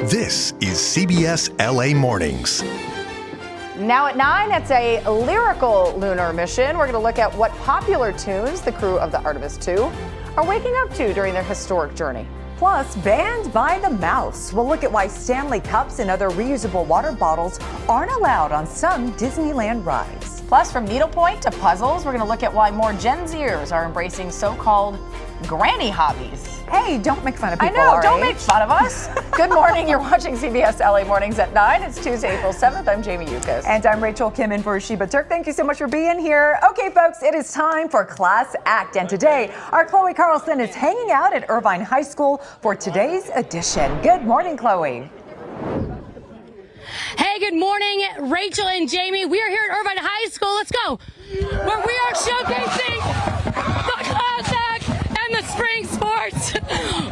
This is CBS LA Mornings. Now at 9, it's a lyrical lunar mission. We're going to look at what popular tunes the crew of the Artemis II are waking up to during their historic journey. Plus, banned by the mouse. We'll look at why Stanley Cups and other reusable water bottles aren't allowed on some Disneyland rides. Plus, from needlepoint to puzzles, we're going to look at why more Gen Zers are embracing so-called granny hobbies. Hey, don't make fun of people I know, our don't age. make fun of us. Good morning, you're watching CBS LA Mornings at 9. It's Tuesday, April 7th. I'm Jamie Yuccas. And I'm Rachel Kim in for Sheba Turk. Thank you so much for being here. Okay, folks, it is time for Class Act. And today, our Chloe Carlson is hanging out at Irvine High School for today's edition. Good morning, Chloe. Hey, good morning, Rachel and Jamie. We are here at Irvine High School. Let's go. Where we are showcasing the Class Act and the spring sports.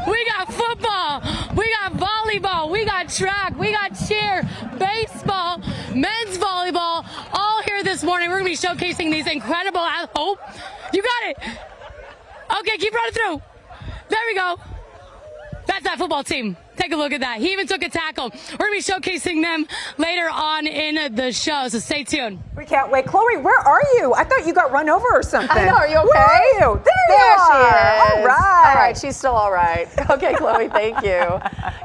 We got football, we got volleyball, we got track, we got cheer, baseball, men's volleyball, all here this morning. We're going to be showcasing these incredible, oh, you got it. Okay, keep running through. There we go. That's that football team. Take a look at that. He even took a tackle. We're going to be showcasing them later on in the show, so stay tuned. We can't wait. Chloe, where are you? I thought you got run over or something. I know, are you okay? Where are you? There you she are. is. All right. All right, she's still all right. Okay, Chloe, thank you.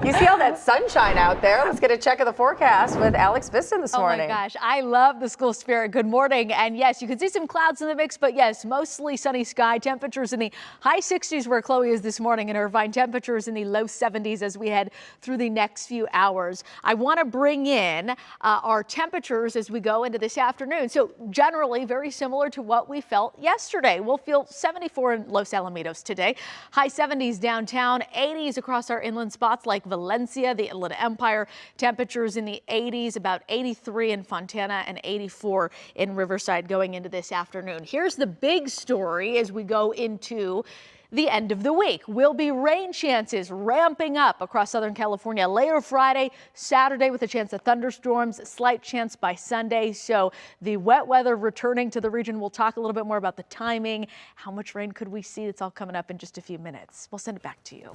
You see all that sunshine out there? Let's get a check of the forecast with Alex Biston this morning. Oh my gosh, I love the school spirit. Good morning. And yes, you can see some clouds in the mix, but yes, mostly sunny sky. Temperatures in the high 60s where Chloe is this morning in Irvine. Temperatures in the low 70s as we head through the next few hours. I want to bring in our temperatures as we go into this afternoon. So generally very similar to what we felt yesterday. We'll feel 74 in Los Alamitos today. High 70s downtown, 80s across our inland spots like Valencia, the Inland Empire. Temperatures in the 80s, about 83 in Fontana and 84 in Riverside going into this afternoon. Here's the big story as we go into the end of the week. Will be rain chances ramping up across Southern California later Friday, Saturday with a chance of thunderstorms, slight chance by Sunday. So the wet weather returning to the region. We'll talk a little bit more about the timing. How much rain could we see? It's all coming up in just a few minutes. We'll send it back to you.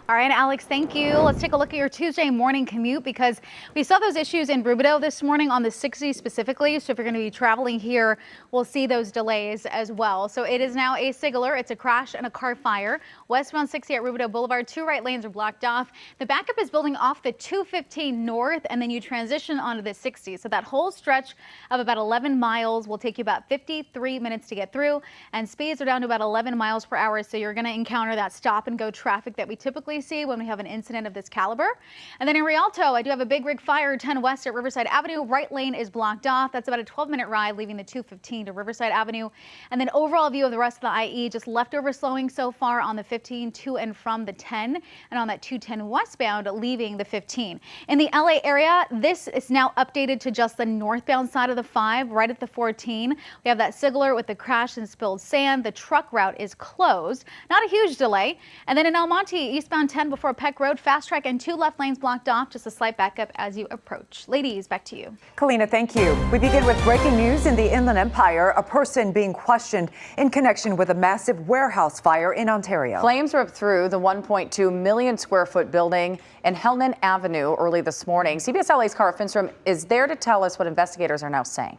All right, Alex, thank you. Let's take a look at your Tuesday morning commute because we saw those issues in Rubidoux this morning on the 60 specifically. So if you're going to be traveling here, we'll see those delays as well. So it is now a signaler. It's a crash and a car fire. Westbound 60 at Rubidoux Boulevard, 2 right lanes are blocked off. The backup is building off the 215 north and then you transition onto the 60. So that whole stretch of about 11 miles will take you about 53 minutes to get through and speeds are down to about 11 miles per hour. So you're going to encounter that stop and go traffic that we typically see when we have an incident of this caliber. And then in Rialto, I do have a big rig fire 10 west at Riverside Avenue. Right lane is blocked off. That's about a 12-minute ride leaving the 215 to Riverside Avenue. And then overall view of the rest of the IE, just leftover slowing so far on the 15 to and from the 10 and on that 210 westbound leaving the 15. In the LA area, this is now updated to just the northbound side of the 5 right at the 14. We have that signaler with the crash and spilled sand. The truck route is closed. Not a huge delay. And then in El Monte, eastbound 10 before Peck Road, fast track and 2 left lanes blocked off. Just a slight backup as you approach. Ladies, back to you. Kalina, thank you. We begin with breaking news in the Inland Empire. A person being questioned in connection with a massive warehouse fire in Ontario. Flames ripped through the 1.2 million square foot building in Hellman Avenue early this morning. CBS LA's Cara Finstrom is there to tell us what investigators are now saying.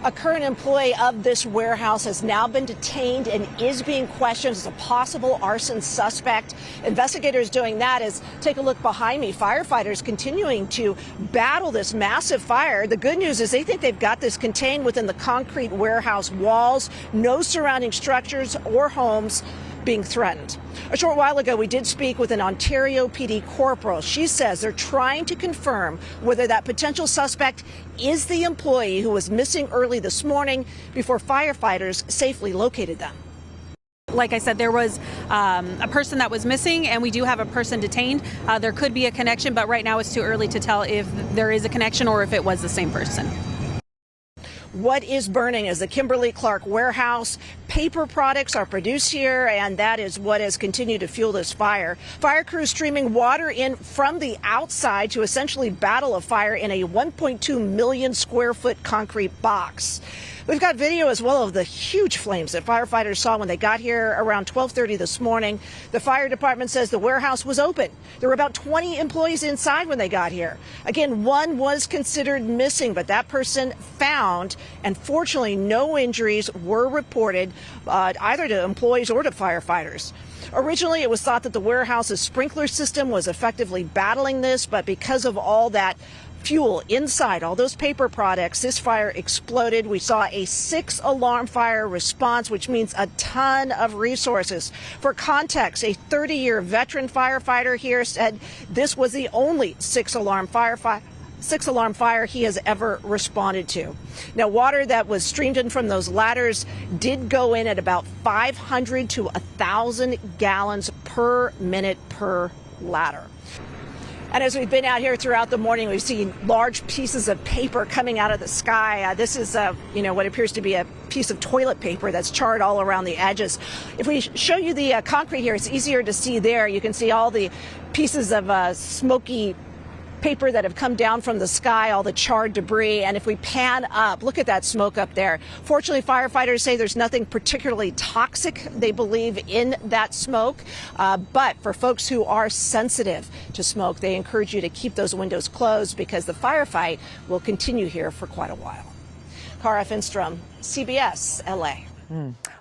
A current employee of this warehouse has now been detained and is being questioned as a possible arson suspect. Investigators doing that is take a look behind me. Firefighters continuing to battle this massive fire. The good news is they think they've got this contained within the concrete warehouse walls. No surrounding structures or homes being threatened. A short while ago, we did speak with an Ontario PD corporal. She says they're trying to confirm whether that potential suspect is the employee who was missing early this morning before firefighters safely located them. Like I said, there was a person that was missing, and we do have a person detained. There could be a connection, but right now it's too early to tell if there is a connection or if it was the same person. What is burning is the Kimberly-Clark warehouse. Paper products are produced here, and that is what has continued to fuel this fire. Fire crews streaming water in from the outside to essentially battle a fire in a 1.2 million square foot concrete box. We've got video as well of the huge flames that firefighters saw when they got here around 12:30 this morning. The fire department says the warehouse was open. There were about 20 employees inside when they got here. Again, one was considered missing, but that person found, and fortunately no injuries were reported either to employees or to firefighters. Originally, it was thought that the warehouse's sprinkler system was effectively battling this, but because of all that fuel inside, all those paper products, this fire exploded. We saw a 6-alarm fire response, which means a ton of resources. For context, a 30-year veteran firefighter here said this was the only 6-alarm fire he has ever responded to. Now, water that was streamed in from those ladders did go in at about 500 to 1,000 gallons per minute per ladder. And as we've been out here throughout the morning, we've seen large pieces of paper coming out of the sky. This is, what appears to be a piece of toilet paper that's charred all around the edges. If we show you the concrete here, it's easier to see there. You can see all the pieces of smoky paper that have come down from the sky, all the charred debris. And if we pan up, look at that smoke up there. Fortunately, firefighters say there's nothing particularly toxic, they believe, in that smoke. But for folks who are sensitive to smoke, they encourage you to keep those windows closed because the firefight will continue here for quite a while. Cara Finstrom, CBS, LA.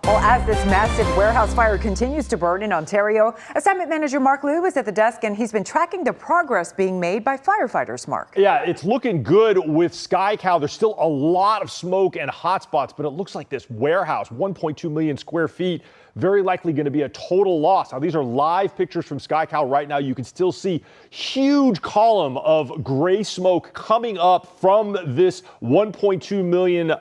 Well, as this massive warehouse fire continues to burn in Ontario, Assignment Manager Mark Liu is at the desk, and he's been tracking the progress being made by firefighters, Mark. Yeah, it's looking good with SkyCal. There's still a lot of smoke and hotspots, but it looks like this warehouse, 1.2 million square feet, very likely going to be a total loss. Now, these are live pictures from SkyCal right now. You can still see huge column of gray smoke coming up from this 1.2 million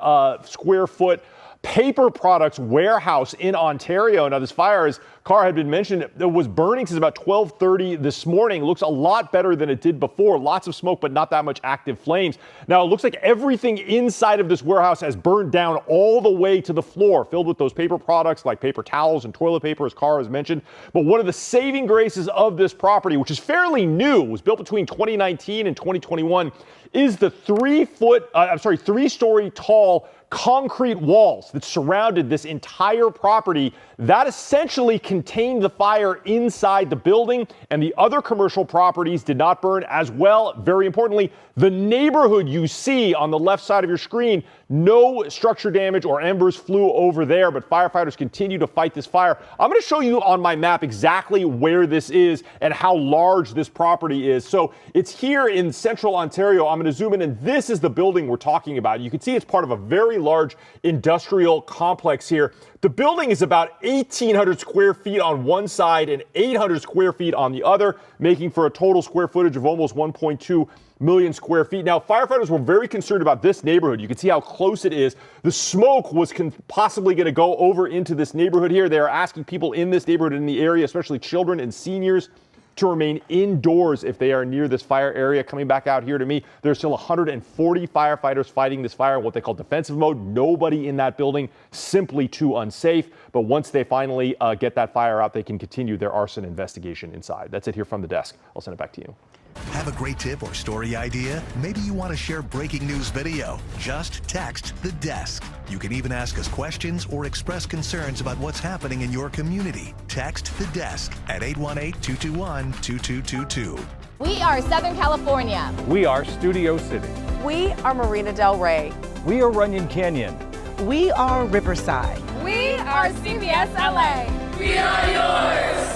square foot paper products warehouse in Ontario. Now, this fire, as Cara had been mentioned, it was burning since about 12:30 this morning. Looks a lot better than it did before. Lots of smoke, but not that much active flames. Now, it looks like everything inside of this warehouse has burned down all the way to the floor, filled with those paper products like paper towels and toilet paper, as Cara has mentioned. But one of the saving graces of this property, which is fairly new, was built between 2019 and 2021, is the 3-story tall concrete walls that surrounded this entire property that essentially contained the fire inside the building, and the other commercial properties did not burn as well. Very importantly, the neighborhood you see on the left side of your screen, no structure damage or embers flew over there, but firefighters continue to fight this fire. I'm going to show you on my map exactly where this is and how large this property is. So it's here in central Ontario. I'm going to zoom in, and this is the building we're talking about. You can see it's part of a very large industrial complex here. The building is about 1,800 square feet on one side and 800 square feet on the other, making for a total square footage of almost 1.2 million square feet. Now, firefighters were very concerned about this neighborhood. You can see how close it is. The smoke was possibly going to go over into this neighborhood here. They are asking people in this neighborhood, in the area, especially children and seniors, to remain indoors if they are near this fire area. Coming back out here to me, there's still 140 firefighters fighting this fire in what they call defensive mode. Nobody in that building, simply too unsafe. But once they finally get that fire out, they can continue their arson investigation inside. That's it here from the desk. I'll send it back to you. Have a great tip or story idea? Maybe you want to share breaking news video? Just text the desk. You can even ask us questions or express concerns about what's happening in your community. Text the desk at 818-221-2222. We are Southern California. We are Studio City. We are Marina Del Rey. We are Runyon Canyon. We are Riverside. We are CBS LA. We are yours.